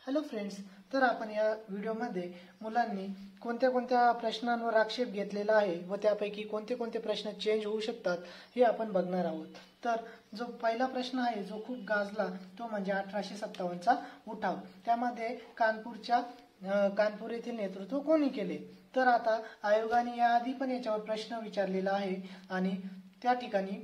Hello friends, तर आपण या व्हिडिओमध्ये मुलांनी कोणत्या कोणत्या प्रश्नांवर आक्षेप घेतलेला आहे व त्यापैकी कोणते कोणते प्रश्न चेंज होऊ शकतात हे आपण बघणार आहोत। तर जो पहिला प्रश्न आहे जो खूप गाजला तो म्हणजे 1857चा उठाव। त्यामध्ये कानपूर येथील नेतृत्व कोणी केले? तर आता आयोगाने याआधी पण याच्यावर प्रश्न विचारलेला आहे आणि त्या ठिकाणी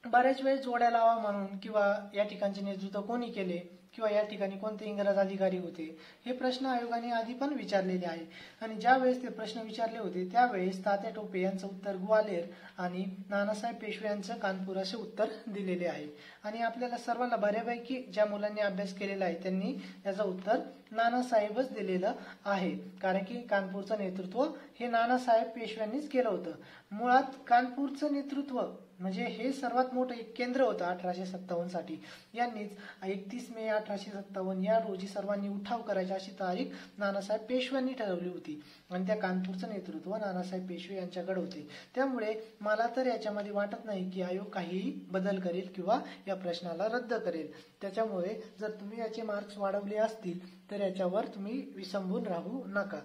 बऱ्याच वेळ जोड्या लावा म्हणून किंवा या ठिकाणचे नेतृत्व कोणी केले किंवा या ठिकाणी कोणते इंग्रज अधिकारी होते हे प्रश्न आयोगाने आधी पण विचारलेले आहे। आणि ज्या वेळेस ते प्रश्न विचारले होते त्यावेळेस तात्या टोपे यांचं उत्तर ग्वालेर आणि नानासाहेब पेशवे यांचं कानपूर असे उत्तर दिलेले आहे। आणि आपल्याला सर्वांना बऱ्यापैकी ज्या मुलांनी अभ्यास केलेला आहे त्यांनी याचं उत्तर नानासाहेबच दिलेलं आहे, कारण की कानपूरचं नेतृत्व हे नानासाहेब पेशव्यांनीच केलं होतं। मुळात कानपूरचं नेतृत्व म्हणजे हे सर्वात मोठं एक केंद्र होतं 1857 साठी। यांनीच 31 मे 1857 या रोजी सर्वांनी उठाव करायची अशी तारीख नानासाहेब पेशव्यांनी ठरवली होती आणि त्या कानपूरचं नेतृत्व नानासाहेब पेशवे यांच्याकडे होते। त्यामुळे मला तर याच्यामध्ये वाटत नाही की आयोग काहीही बदल करेल किंवा या प्रश्नाला रद्द करेल। त्याच्यामुळे जर तुम्ही याचे मार्क्स वाढवले असतील तर याच्यावर तुम्ही विसंबून राहू नका।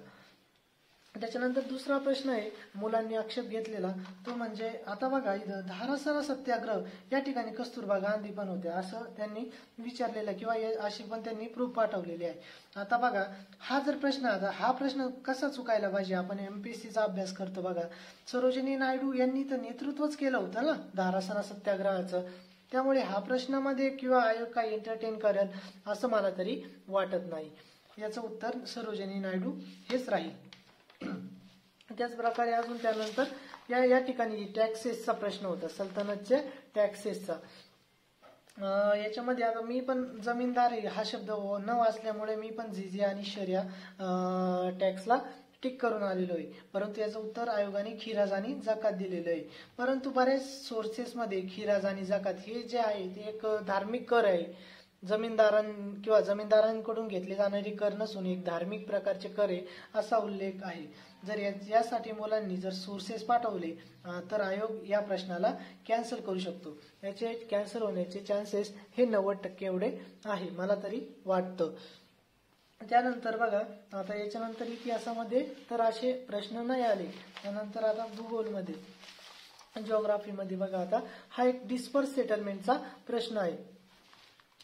त्याच्यानंतर दुसरा प्रश्न आहे मुलांनी आक्षेप घेतलेला तो म्हणजे आता बघा इथं धारासरा सत्याग्रह या ठिकाणी कस्तुरबा गांधी पण होते असं त्यांनी विचारलेलं किंवा अशी पण त्यांनी प्रूफ पाठवलेली आहे। आता बघा हा जर प्रश्न आता हा प्रश्न कसा चुकायला पाहिजे, आपण एमपीएससीचा अभ्यास करतो बघा, सरोजिनी नायडू यांनी तर नेतृत्वच केलं होतं ना धारासरा सत्याग्रहाचं। त्यामुळे हा प्रश्नामध्ये किंवा आयोग काही एंटरटेन करेल असं मला तरी वाटत नाही। याचं उत्तर सरोजिनी नायडू हेच राहील। त्याच प्रकारे अजून त्यानंतर या ठिकाणी टॅक्सेसचा प्रश्न होता, सल्तनतच्या टॅक्सेसचा। याच्यामध्ये आता मी पण जमीनदार हा शब्द न वाचल्यामुळे मी पण जिजिया आणि शर्या टॅक्सला टिक करून आलेलो आहे, परंतु याचं उत्तर आयोगाने खिराज आणि जकात दिलेलं आहे। परंतु बऱ्याच सोर्सेसमध्ये खिराज आणि जकात हे जे आहे ते एक धार्मिक कर आहे, जमीनदारांकडून घेतले जाणारे कर नसून एक धार्मिक प्रकारचे कर आहे असा उल्लेख आहे। जर यासाठी मुलांनी जर सोर्सेस पाठवले तर आयोग या प्रश्नाला कॅन्सल करू शकतो। याचे कॅन्सल होण्याचे चान्सेस हे 90% एवढे आहे मला तरी वाटतं। त्यानंतर बघा आता याच्यानंतर इतिहासामध्ये तर असे प्रश्न नाही आले। त्यानंतर आता भूगोलमध्ये जिओग्राफीमध्ये बघा आता हा एक डिस्पर्स सेटलमेंटचा प्रश्न आहे।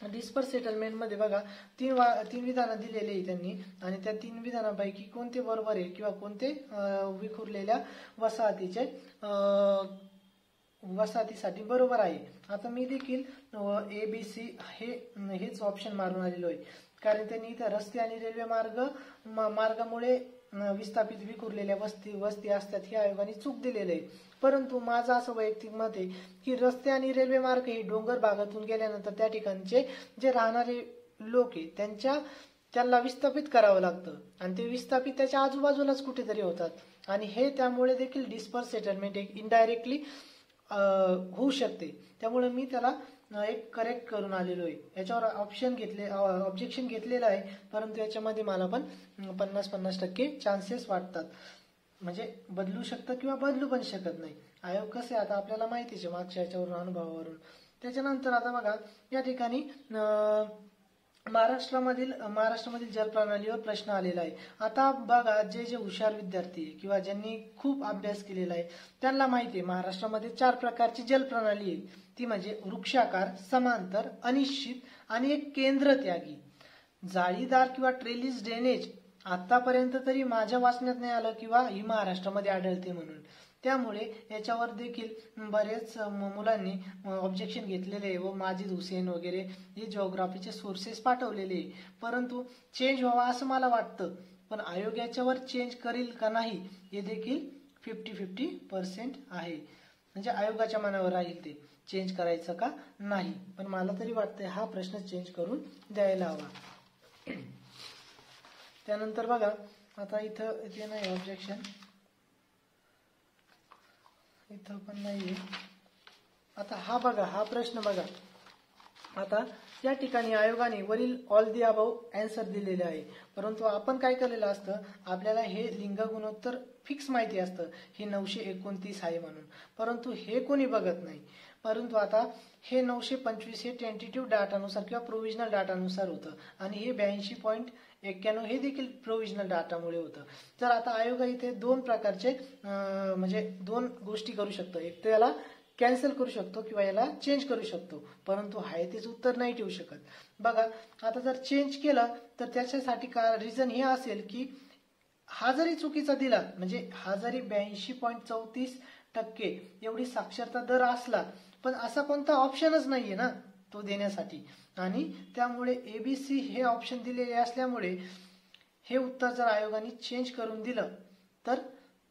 डिस्पर्स सेटलमेंट मध्ये बघा तीन विधानं दिलेली आहे त्यांनी आणि त्या 3 विधानांपैकी कोणते बरोबर आहे किंवा कोणते विखुरलेल्या वसाहतीसाठी बरोबर आहे। आता मी देखील ABC हेच ऑप्शन मारून आलेलो आहे, कारण त्यांनी इथं रस्ते आणि रेल्वे मार्गामुळे विस्थापित विखुरलेल्या वस्ती असतात हे आयोगाने चूक दिलेले आहे। परंतु माझं असं वैयक्तिक मत आहे की रस्ते आणि रेल्वे मार्ग हे डोंगर भागातून गेल्यानंतर त्या ठिकाणचे जे राहणारे लोक आहे त्यांना विस्थापित करावं लागतं आणि ते विस्थापित त्याच्या आजूबाजूलाच कुठेतरी होतात आणि हे त्यामुळे देखील डिस्पर्स सेटलमेंट एक इनडायरेक्टली होऊ शकते। त्यामुळे मी त्याला एक करेक्ट करून आलेलो आहे। याच्यावर ऑब्जेक्शन घेतलेलं आहे, परंतु याच्यामध्ये मला पण 50-50% चान्सेस वाटतात, म्हणजे बदलू शकतं किंवा बदलू पण शकत नाही। आयोग कसे आता आपल्याला माहितीच आहे मागच्या याच्यावरून अनुभवावरून। त्याच्यानंतर आता बघा या ठिकाणी महाराष्ट्रामधील जलप्रणालीवर प्रश्न आलेला आहे। आता बघा जे हुशार विद्यार्थी किंवा ज्यांनी खूप अभ्यास केलेला आहे त्यांना माहिती आहे महाराष्ट्रामध्ये 4 प्रकारची जलप्रणाली आहे, ती म्हणजे वृक्षाकार, समांतर, अनिश्चित आणि एक केंद्रत्यागी। जाळीदार किंवा ट्रेलिस ड्रेनेज आतापर्यंत तरी माझ्या वाचण्यात नाही आलं किंवा ही महाराष्ट्रामध्ये आढळते म्हणून। त्यामुळे याच्यावर देखील बरेच मुलांनी ऑब्जेक्शन घेतलेले आहे व माजिद हुसेन वगैरे हे जिओग्राफीचे सोर्सेस पाठवलेले आहे, परंतु चेंज व्हावा असं मला वाटतं। पण आयोग याच्यावर चेंज करेल का नाही हे देखील 50-50% आहे, म्हणजे आयोगाच्या मनावर राहील ते चेंज करायचं का नाही। पण मला तरी वाटतंय हा प्रश्न चेंज करून द्यायला हवा। त्यानंतर बघा आता इथे नाही ऑब्जेक्शन, इथं पण नाहीये। आता हा प्रश्न बघा, आता या ठिकाणी आयोगाने वरील ऑल दी अबव आन्सर दिलेले आहे, परंतु आपण काय केलेलं असतं आपल्याला हे लिंग गुणोत्तर फिक्स माहिती असतं हे 929 आहे म्हणून, परंतु हे कोणी बघत नाही। परंतु आता हे 925 हे टेंटेटिव्ह डाटानुसार किंवा प्रोव्हिजनल डाटानुसार होतं आणि हे 82.91 हे देखील प्रोव्हिजनल डाटामुळे होतं. तर आता आयोग इथे दोन प्रकारचे म्हणजे दोन गोष्टी करू शकतो. एक तर याला कॅन्सल करू शकतो किंवा याला चेंज करू शकतो, परंतु आहे तेच उत्तर नाही ठेवू शकत. बघा आता जर चेंज केलं तर त्याच्यासाठी का रिझन हे असेल की हा जरी चुकीचा दिला म्हणजे हा जरी 82.34% एवढी साक्षरता दर असला पण असा कोणता ऑप्शनच नाहीये ना तो देण्यासाठी आणि त्यामुळे एबीसी हे ऑप्शन दिलेले असल्यामुळे हे उत्तर जर आयोगाने चेंज करून दिलं तर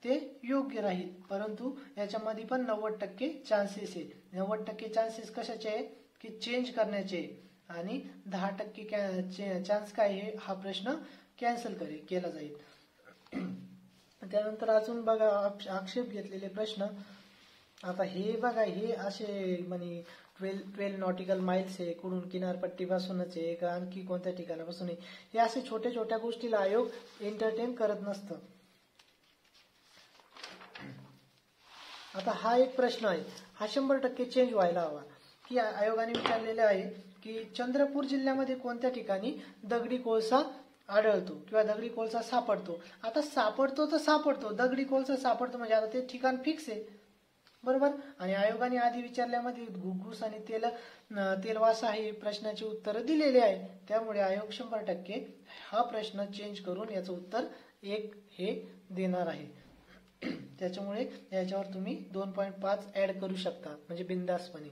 ते योग्य राहील. परंतु याच्यामध्ये पण 90% चान्सेस आहे. 90% चान्सेस कशाचे आहे की चेंज करण्याचे आणि 10% चान्स काय आहे हा प्रश्न कॅन्सल केला जाईल. त्यानंतर अजून बघा आक्षेप घेतलेले प्रश्न. आता हे बघा हे असे म्हणे 12 नॉटिकल माइल्स आहे, कुठून किनारपट्टीपासूनच आहे का आणखी कोणत्या ठिकाणापासून आहे, हे असे छोट्या छोट्या गोष्टीला आयोग एंटरटेन करत नसतं. आता हा एक प्रश्न आहे, हा 100% चेंज व्हायला हवा की आयोगाने विचारलेले आहे की चंद्रपूर जिल्ह्यामध्ये कोणत्या ठिकाणी दगडी कोळसा आढळतो किंवा दगडी कोळसा सापडतो. आता सापडतो तर सापडतो, दगडी कोळसा सापडतो म्हणजे आता ते ठिकाण फिक्स आहे बरोबर. आणि आयोगाने आधी विचारल्यामध्ये घुगूस आणि तेलवासा हे प्रश्नाची उत्तर दिलेले आहे. त्यामुळे आयोग 100% हा प्रश्न चेंज करून याचं उत्तर 1 हे देणार आहे. त्याच्यामुळे याच्यावर तुम्ही 2.5 ऍड करू शकता म्हणजे बिंदासपणे.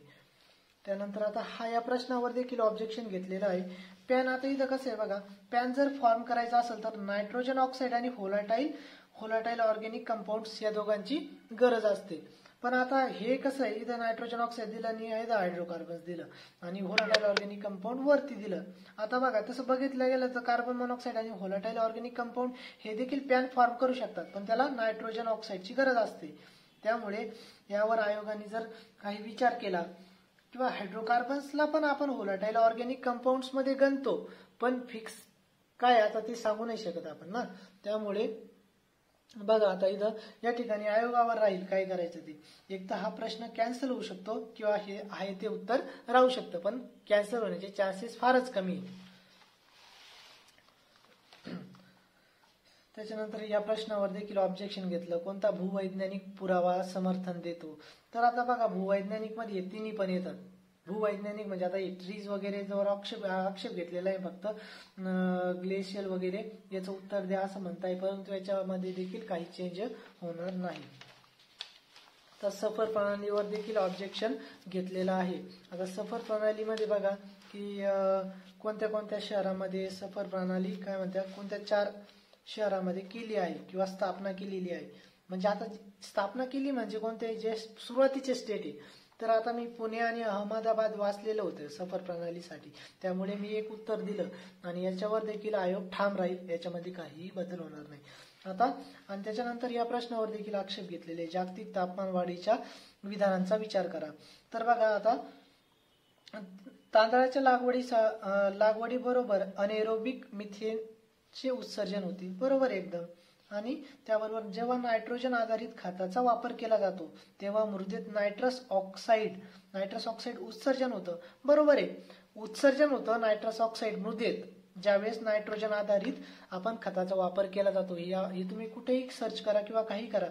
त्यानंतर आता हा या प्रश्नावर देखील ऑब्जेक्शन घेतलेलं आहे. पॅन आता इथं कसं आहे बघा, पॅन जर फॉर्म करायचा असेल तर नायट्रोजन ऑक्साईड आणि व्होलाटाईल ऑर्गॅनिक कंपाऊंड्स या दोघांची गरज असते. पण आता हे कसं आहे, इथं नायट्रोजन ऑक्साईड दिलं आणि इथं हायड्रोकार्बन्स दिलं आणि व्होलाटाईल ऑर्गॅनिक कंपाऊंड वरती दिलं. आता बघा तसं बघितलं गेलं तर कार्बन मोनॉक्साईड आणि व्होलाटाईल ऑर्गॅनिक कंपाऊंड हे देखील पॅन फॉर्म करू शकतात, पण त्याला नायट्रोजन ऑक्साईडची गरज असते. त्यामुळे यावर आयोगाने जर काही विचार केला किंवा हायड्रोकार्बन्सला पण आपण व्होलाटाईल ऑर्गॅनिक कंपाऊंड्स मध्ये गणतो, पण फिक्स काय आता ते सांगू नाही शकत आपण ना. त्यामुळे बघा आता इथं या ठिकाणी आयोगावर राहील काय करायचं ते. एक तर हा प्रश्न कॅन्सल होऊ शकतो किंवा हे आहे ते उत्तर राहू शकतं, पण कॅन्सल होण्याचे चान्सेस फारच कमी आहे. त्याच्यानंतर या प्रश्नावर देखील ऑब्जेक्शन घेतलं, कोणता भूवैज्ञानिक पुरावा समर्थन देतो. तर आता बघा भूवैज्ञानिक मध्ये तिन्ही पण येतात. भूवैज्ञानिक म्हणजे आता ट्रीज वगैरे जवळ आक्षेप घेतलेला आहे फक्त ग्लेशियल वगैरे याचं उत्तर द्या असं म्हणताय, परंतु याच्यामध्ये देखील काही चेंज होणार नाही. तर सफर प्रणालीवर देखील ऑब्जेक्शन घेतलेलं आहे. आता सफर प्रणालीमध्ये बघा की कोणत्या कोणत्या शहरामध्ये सफर प्रणाली काय म्हणतात, कोणत्या 4 शहरामध्ये केली आहे किंवा स्थापना केलेली आहे. म्हणजे आता स्थापना केली म्हणजे कोणते जे सुरुवातीचे स्टेट आहे. तर आता मी पुणे आणि अहमदाबाद वाचलेलं होतं सफर प्रणालीसाठी, त्यामुळे मी एक उत्तर दिलं आणि याच्यावर देखील आयोग ठाम राहील, याच्यामध्ये काहीही बदल होणार नाही. आता आणि त्याच्यानंतर या प्रश्नावर देखील आक्षेप घेतलेले, जागतिक तापमान वाढीच्या विधानांचा विचार करा. तर बघा आता तांदळाच्या लागवडीबरोबर अनेरोबिक मिथेनचे उत्सर्जन होते बरोबर एकदम. आणि त्याबरोबर जेव्हा नायट्रोजन आधारित खताचा वापर केला जातो तेव्हा मृदेत नायट्रस ऑक्साईड उत्सर्जन होतं बरोबर आहे. उत्सर्जन होतं नायट्रस ऑक्साईड मृदेत ज्यावेळेस नायट्रोजन आधारित आपण खताचा वापर केला जातो. हे तुम्ही कुठेही सर्च करा किंवा काही करा,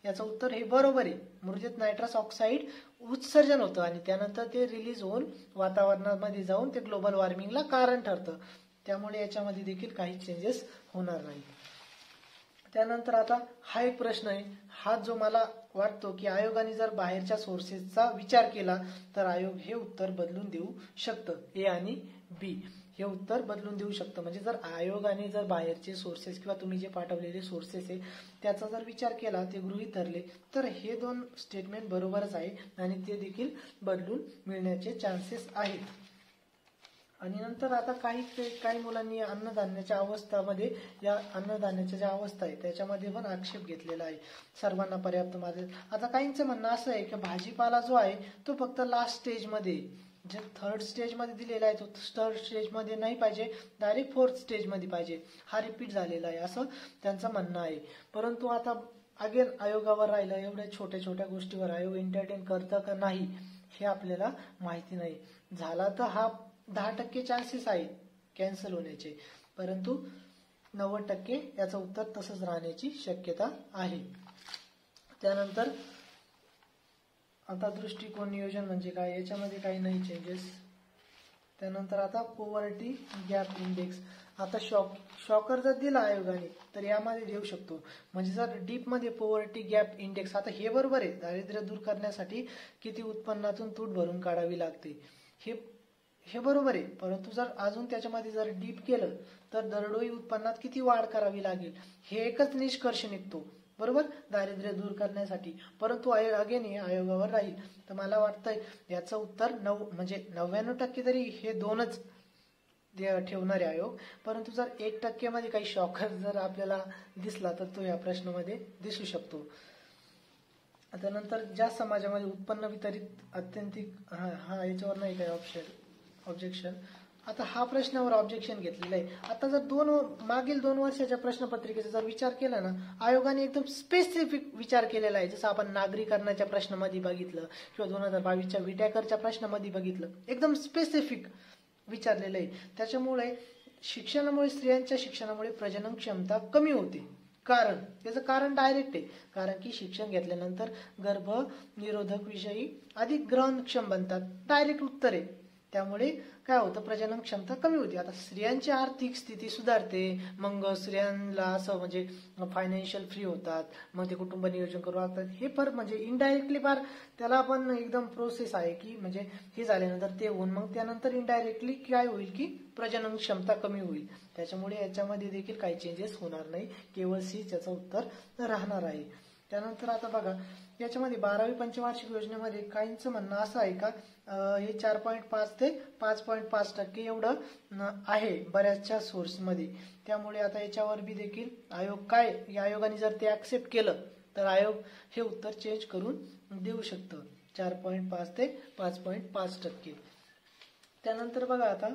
याचं उत्तर हे बरोबर आहे. मृदेत नायट्रस ऑक्साईड उत्सर्जन होतं आणि त्यानंतर ते रिलीज होऊन वातावरणामध्ये जाऊन ते ग्लोबल वॉर्मिंगला कारण ठरतं. त्यामुळे याच्यामध्ये देखील काही चेंजेस होणार नाही. त्यानंतर आता हा एक प्रश्न आहे, हा जो मला वाटतो की आयोगाने जर बाहेरच्या सोर्सेसचा विचार केला तर आयोग हे उत्तर बदलून देऊ शकतं. ए आणि बी हे उत्तर बदलून देऊ शकतं. म्हणजे जर आयोगाने जर बाहेरचे सोर्सेस किंवा तुम्ही जे पाठवलेले सोर्सेस आहे त्याचा जर विचार केला, ते गृहीत धरले, तर हे 2 स्टेटमेंट बरोबरच आहे आणि ते देखील बदलून मिळण्याचे चान्सेस आहेत. आणि नंतर आता काही मुलांनी अन्नधान्याच्या अवस्थामध्ये या अन्नधान्याच्या ज्या अवस्था आहे त्याच्यामध्ये पण आक्षेप घेतलेला आहे, सर्वांना पर्याप्त मात्रेत. आता काहींचं म्हणणं असं आहे की भाजीपाला जो आहे तो फक्त लास्ट स्टेजमध्ये, जे 3rd स्टेजमध्ये दिलेला आहे तो 3rd स्टेजमध्ये नाही पाहिजे, डायरेक्ट 4th स्टेजमध्ये पाहिजे. हा रिपीट झालेला आहे असं त्यांचं म्हणणं आहे. परंतु आता अगेन आयोगावर राहिलं, एवढ्या छोट्या छोट्या गोष्टीवर आयोग एंटरटेन करतं का नाही हे आपल्याला माहिती नाही. झाला तर हा 10% चान्सेस आहेत कॅन्सल होण्याचे, परंतु 90% याचं उत्तर तसंच राहण्याची शक्यता आहे. त्यानंतर आता दृष्टिकोन नियोजन म्हणजे काय, याच्यामध्ये काही नाही चेंजेस. त्यानंतर आता पॉवर्टी गॅप इंडेक्स. आता शॉकर जर दिला आयोगाने तर यामध्ये देऊ शकतो. म्हणजे जर डीप मध्ये पॉवर्टी गॅप इंडेक्स, आता हे बरोबर आहे, दारिद्र्य दूर करण्यासाठी किती उत्पन्नातून तूट भरून काढावी लागते हे बरोबर आहे. परंतु जर अजून त्याच्यामध्ये जर डीप केलं तर दरडोई उत्पन्नात किती वाढ करावी लागेल हे एकच निष्कर्ष निघतो, बरोबर, दारिद्र्य दूर करण्यासाठी. परंतु अगेन हे आयोगावर राहील. तर मला वाटतंय याचं उत्तर म्हणजे 99% तरी हे दोनच ठेवणारे आयोग. परंतु जर 1% मध्ये काही शॉकर जर आपल्याला दिसला तर तो या प्रश्नामध्ये दिसू शकतो. त्यानंतर ज्या समाजामध्ये उत्पन्न वितरित अत्यंतिक हा याच्यावर नाही काही ऑब्जेक्शन. आता हा प्रश्नावर ऑब्जेक्शन घेतलेलं आहे. आता जर मागील 2 वर्षाच्या प्रश्नपत्रिकेचा जर विचार केला ना, आयोगाने एकदम स्पेसिफिक विचार केलेला आहे. जसं आपण नागरीकरणाच्या प्रश्नामध्ये बघितलं किंवा 2022च्या विट्याकरच्या प्रश्नामध्ये बघितलं, एकदम स्पेसिफिक विचारलेलं आहे. त्याच्यामुळे शिक्षणामुळे, स्त्रियांच्या शिक्षणामुळे प्रजनन क्षमता कमी होते. त्याचं कारण डायरेक्ट आहे. कारण की शिक्षण घेतल्यानंतर गर्भनिरोधक विषयी अधिक ग्रहणक्षम बनतात. डायरेक्ट उत्तर आहे. त्यामुळे काय होतं, प्रजनन क्षमता कमी होती. आता स्त्रियांची आर्थिक स्थिती सुधारते, मग स्त्रियांना असं म्हणजे फायनान्शियल फ्री होतात, मग ते कुटुंब नियोजन करू लागतात. हे म्हणजे इनडायरेक्टली फार त्याला पण एकदम प्रोसेस आहे की म्हणजे हे झाल्यानंतर ते होऊन मग त्यानंतर इनडायरेक्टली काय होईल की प्रजनन क्षमता कमी होईल. त्याच्यामुळे याच्यामध्ये देखील काही चेंजेस होणार नाही. केवळ सी त्याचं उत्तर राहणार आहे. त्यानंतर आता बघा, याच्यामध्ये 12वी पंचवार्षिक योजनेमध्ये काहींचं म्हणणं असं आहे का हे 4.5 ते 5.5% एवढं आहे बऱ्याचशा सोर्समध्ये. त्यामुळे आता याच्यावर बी देखील या आयोगाने जर ते ऍक्सेप्ट केलं तर आयोग हे उत्तर चेंज करून देऊ शकतं, 4.5 ते 5.5%. त्यानंतर बघा आता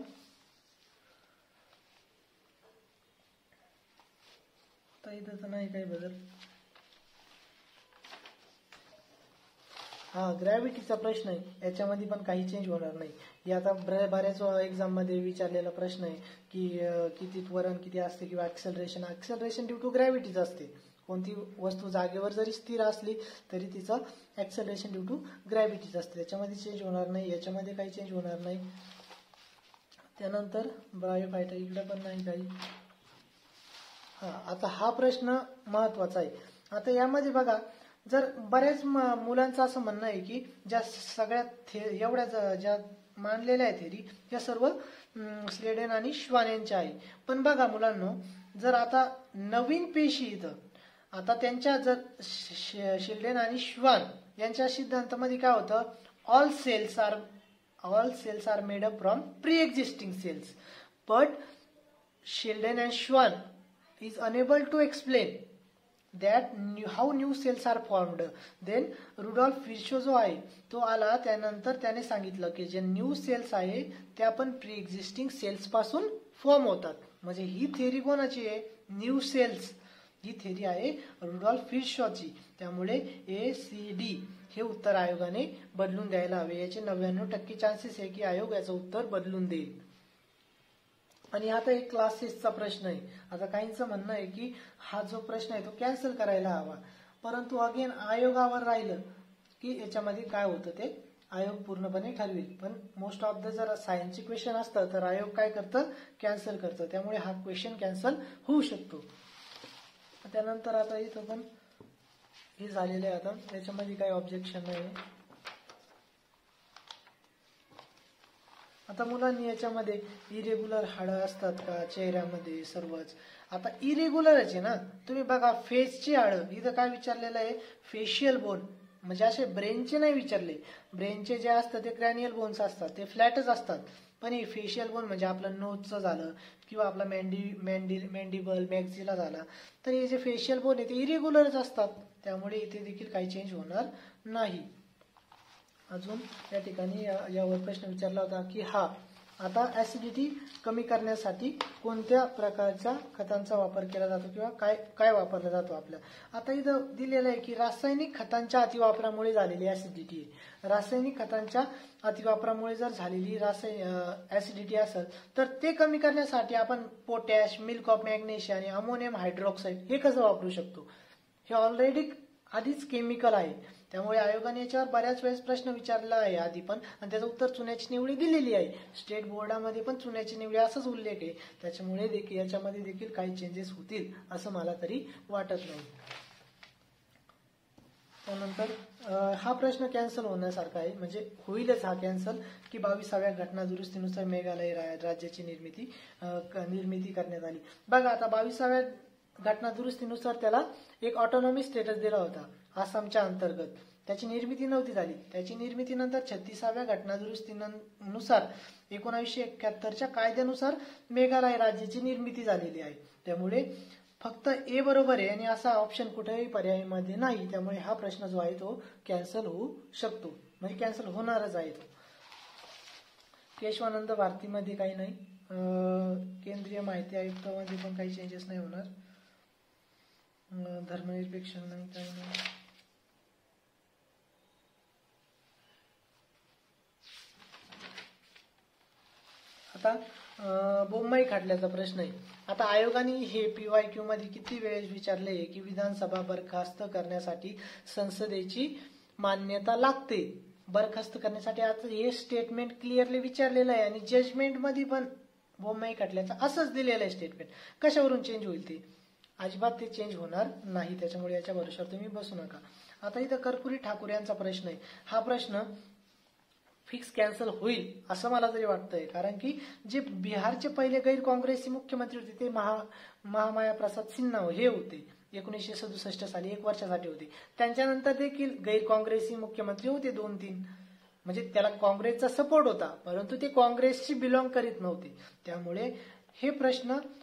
इथं तर नाही काही बदल. ग्रॅव्हिटीचा प्रश्न आहे, याच्यामध्ये पण काही चेंज होणार नाही. हे आता बऱ्याच एक्झाम मध्ये विचारलेला प्रश्न आहे की किती त्वरण किती असते किंवा ऍक्सेलरेशन ड्यू टू ग्रॅव्हिटीच असते. कोणती वस्तू जागेवर जरी स्थिर असली तरी तिचं ऍक्सेलरेशन ड्यू टू ग्रॅव्हिटीच असते. त्याच्यामध्ये चेंज होणार नाही, याच्यामध्ये काही चेंज होणार नाही. त्यानंतर बायोफायटर इकडे पण नाही काही. आता हा प्रश्न महत्वाचा आहे. आता यामध्ये बघा, जर बऱ्याच मुलांचं असं म्हणणं आहे की ज्या सगळ्यात एवढ्या ज्या मांडलेल्या आहे थेरी या सर्व स्लेडेन आणि श्वान यांच्या आहे. पण बघा मुलांनो, जर आता नवीन पेशी इथं आता त्यांच्या जर शिल्डेन आणि श्वान यांच्या सिद्धांतामध्ये काय होतं, all cells are made up from pre existing cells, but Schleiden and Schwann is unable to explain that how new cells are formed. Then Rudolf Virchow जो आहे तो आला, त्यानंतर त्याने सांगितलं की जे न्यू सेल्स आहे त्या पण प्री एक्झिस्टिंग सेल्स पासून फॉर्म होतात. म्हणजे ही थेरी कोणाची आहे, न्यू सेल्स, ही थेरी आहे रुडॉल्फ विर्शोची. त्यामुळे ACD हे उत्तर आयोगाने बदलून द्यायला हवे. याचे 99% चान्सेस आहे की आयोग याचं उत्तर बदलून देईल. आणि आता एक क्लासेसचा प्रश्न आहे. आता काहींचं म्हणणं आहे की हा जो प्रश्न आहे तो कॅन्सल करायला हवा, परंतु अगेन आयोगावर राहिलं की याच्यामध्ये काय होतं ते आयोग पूर्णपणे ठरवेल. पण मोस्ट ऑफ द जर सायन्सचे क्वेश्चन असतं तर आयोग काय करतं, कॅन्सल करतं. त्यामुळे हा क्वेश्चन कॅन्सल होऊ शकतो. त्यानंतर आता इथं पण हे झालेलं आहे. आता याच्यामध्ये काही ऑब्जेक्शन नाही. आता मुलांनी याच्यामध्ये इरेग्युलर हाडं असतात का चेहऱ्यामध्ये सर्वच. आता इरेग्युलरच आहे ना, तुम्ही बघा फेसची हाडं इथं काय विचारलेलं आहे, फेशियल बोन, म्हणजे असे ब्रेनचे नाही विचारले. ब्रेनचे जे असतात ते क्रॅनियल बोन्स असतात, ते फ्लॅटच असतात. पण हे फेशियल बोन म्हणजे आपलं नोजचं झालं किंवा आपला मॅन्डिबल मॅक्झिला झाला, तर हे जे फेशियल बोन आहे ते इरेग्युलरच असतात. त्यामुळे इथे देखील काही चेंज होणार नाही. अजून या ठिकाणी यावर प्रश्न विचारला होता की आता ऍसिडिटी कमी करण्यासाठी कोणत्या प्रकारच्या खतांचा वापर केला जातो किंवा काय काय वापरला जातो आपल्या. आता इथं दिलेलं आहे की रासायनिक खतांच्या अतिवापरामुळे झालेली ऍसिडिटी आहे. रासायनिक खतांच्या अतिवापरामुळे जर झालेली ऍसिडिटी असेल तर ते कमी करण्यासाठी आपण पोटॅश, मिल्क ऑफ मॅग्नेशिया आणि अमोनियम हायड्रॉक्साईड हे कसं वापरू शकतो. हे ऑलरेडी आधीच केमिकल आहे, त्यामुळे आयोगाने याच्यावर बऱ्याच वेळेस प्रश्न विचारला आहे आधी पण, आणि त्याचं उत्तर चुन्याची निवडी दिलेली आहे. स्टेट बोर्डामध्ये पण चुन्याची निवडी असाच उल्लेख आहे, त्याच्यामुळे देखील याच्यामध्ये देखील काही चेंजेस होतील असं मला तरी वाटत नाही. त्यानंतर हा प्रश्न कॅन्सल होण्यासारखा आहे, म्हणजे होईलच हा कॅन्सल की 22व्या घटना दुरुस्तीनुसार मेघालय राज्याची निर्मिती करण्यात आली. बघा आता 22व्या घटना दुरुस्तीनुसार त्याला एक ऑटोनॉमी स्टेटस दिला होता आसामच्या अंतर्गत. त्याची निर्मिती नव्हती झाली. त्याची निर्मितीनंतर 36व्या घटना दुरुस्तीनुसार 1971च्या कायद्यानुसार मेघालय राज्याची निर्मिती झालेली आहे. त्यामुळे फक्त ए बरोबर आहे आणि असा ऑप्शन कुठेही पर्यायामध्ये नाही. त्यामुळे हा प्रश्न जो आहे तो कॅन्सल होऊ शकतो, म्हणजे कॅन्सल होणारच आहे तो. केशवानंद भारतीमध्ये काही नाही. केंद्रीय माहिती आयुक्तामध्ये पण काही चेंजेस नाही होणार. धर्मनिरपेक्ष नाही, काही नाही. आता बोंबाई खटल्याचा प्रश्न आहे. आता आयोगाने हे PYQ मध्ये किती वेळेस विचारले की विधानसभा बरखास्त करण्यासाठी संसदेची मान्यता लागते. बरखास्त करण्यासाठी आता हे स्टेटमेंट क्लिअरली विचारलेलं आहे आणि जजमेंट मध्ये पण बोंबाई खटल्याचं असंच दिलेलं आहे स्टेटमेंट. कशावरून चेंज होईल ते? अजिबात ते चेंज होणार नाही, त्याच्यामुळे याच्या भरोशावर तुम्ही बसू नका. आता इथं कर्पुरी ठाकूर यांचा प्रश्न आहे. हा प्रश्न फिक्स कॅन्सल होईल असं मला तरी वाटतंय, कारण की जे बिहारचे पहिले गैर काँग्रेसी मुख्यमंत्री होते ते महामाया प्रसाद सिन्हा हे होते. 1967 साली 1 वर्षासाठी होते. त्यांच्यानंतर देखील गैर काँग्रेसी मुख्यमंत्री होते 2-3, म्हणजे त्याला काँग्रेसचा सपोर्ट होता, परंतु ते काँग्रेसशी बिलॉंग करीत नव्हते. त्यामुळे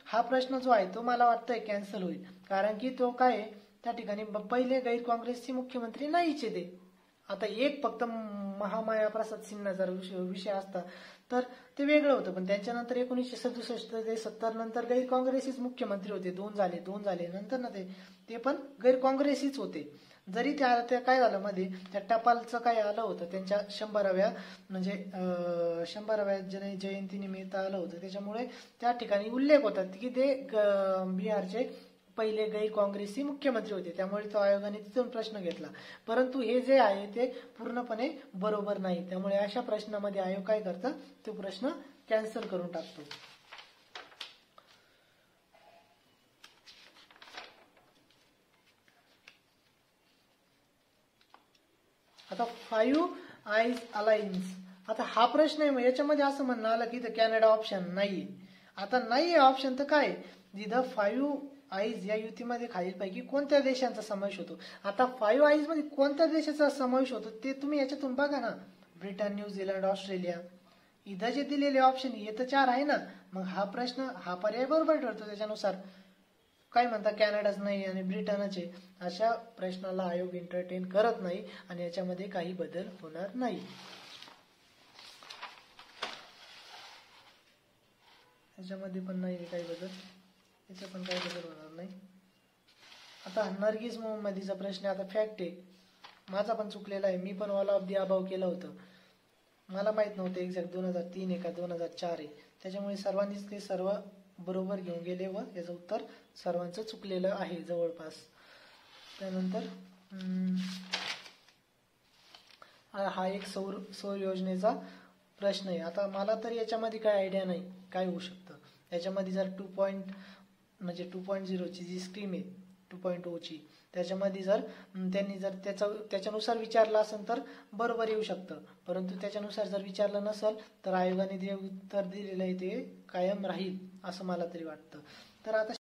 हा प्रश्न जो आहे तो मला वाटतंय कॅन्सल होईल, कारण की तो काय त्या ठिकाणी पहिले गैर काँग्रेसचे मुख्यमंत्री नाहीचे ते. आता एक फक्त महामाया प्रसाद सिन्हा जर विषय असता तर ते वेगळं होतं, पण त्याच्यानंतर 1967 ते 70 नंतर गैर काँग्रेसीच मुख्यमंत्री होते. दोन झाले नंतर ना ते पण गैर काँग्रेसीच होते. जरी त्या काय झालं मध्ये त्या टपालचं काय आलं होतं त्यांच्या 100व्या जयंतीनिमित्त आलं होतं, त्याच्यामुळे त्या ठिकाणी उल्लेख होता की ते बिहारचे पहिले गैर काँग्रेसी मुख्यमंत्री होते. त्यामुळे तो आयोगाने तिथून प्रश्न घेतला, परंतु हे जे आहे ते पूर्णपणे बरोबर नाही. त्यामुळे अशा प्रश्नामध्ये आयोग काय करतं, तो प्रश्न कॅन्सल करून टाकतो. आता 5 आयज अलायन्स, आता हा प्रश्न आहे. याच्यामध्ये असं म्हणणं आलं की कॅनडा ऑप्शन नाही. आता नाही ऑप्शन तर काय, जिथं 5 आईज या युतीमध्ये खालीलपैकी कोणत्या देशांचा समावेश होतो. आता 5 आईज मध्ये कोणत्या देशाचा समावेश होतो ते तुम्ही याच्यातून बघा ना. Britain, New Zealand, Australia. इथं जे दिलेले ऑप्शन हे तर 4 आहे ना. मग हा पर्याय बरोबर ठरतो. त्याच्यानुसार काय म्हणता, कॅनडाच नाही आणि ब्रिटनच आहे. अशा प्रश्नाला आयोग एंटरटेन करत नाही आणि याच्यामध्ये काही बदल होणार नाही. याच्यामध्ये पण नाही काही बदल, याचा पण काही बदल होणार नाही. आता नर्गिस मोहम्मदीचा प्रश्न आता फॅक्ट आहे, माझा पण चुकलेला आहे. मी पण ऑल ऑफ दी अबाव केलं होतं, मला माहित नव्हतं एक्झॅक्ट 2003 आहे का 2004 आहे. त्याच्यामुळे सर्वांनीच ते सर्व बरोबर घेऊन गेले व याचं उत्तर सर्वांचं चुकलेलं आहे जवळपास. त्यानंतर हा एक सौर योजनेचा प्रश्न आहे. आता मला तर याच्यामध्ये काय आयडिया नाही काय होऊ शकतं. याच्यामध्ये जर 2.0 ची जी स्कीम आहे 2.0 ची, त्याच्यामध्ये जर त्यांनी जर त्याच्यानुसार विचारलं असेल तर बरोबर येऊ शकतं, परंतु त्याच्यानुसार जर विचारलं नसेल तर आयोगाने जे उत्तर दिलेलं आहे ते कायम राहील असं मला तरी वाटतं. तर आता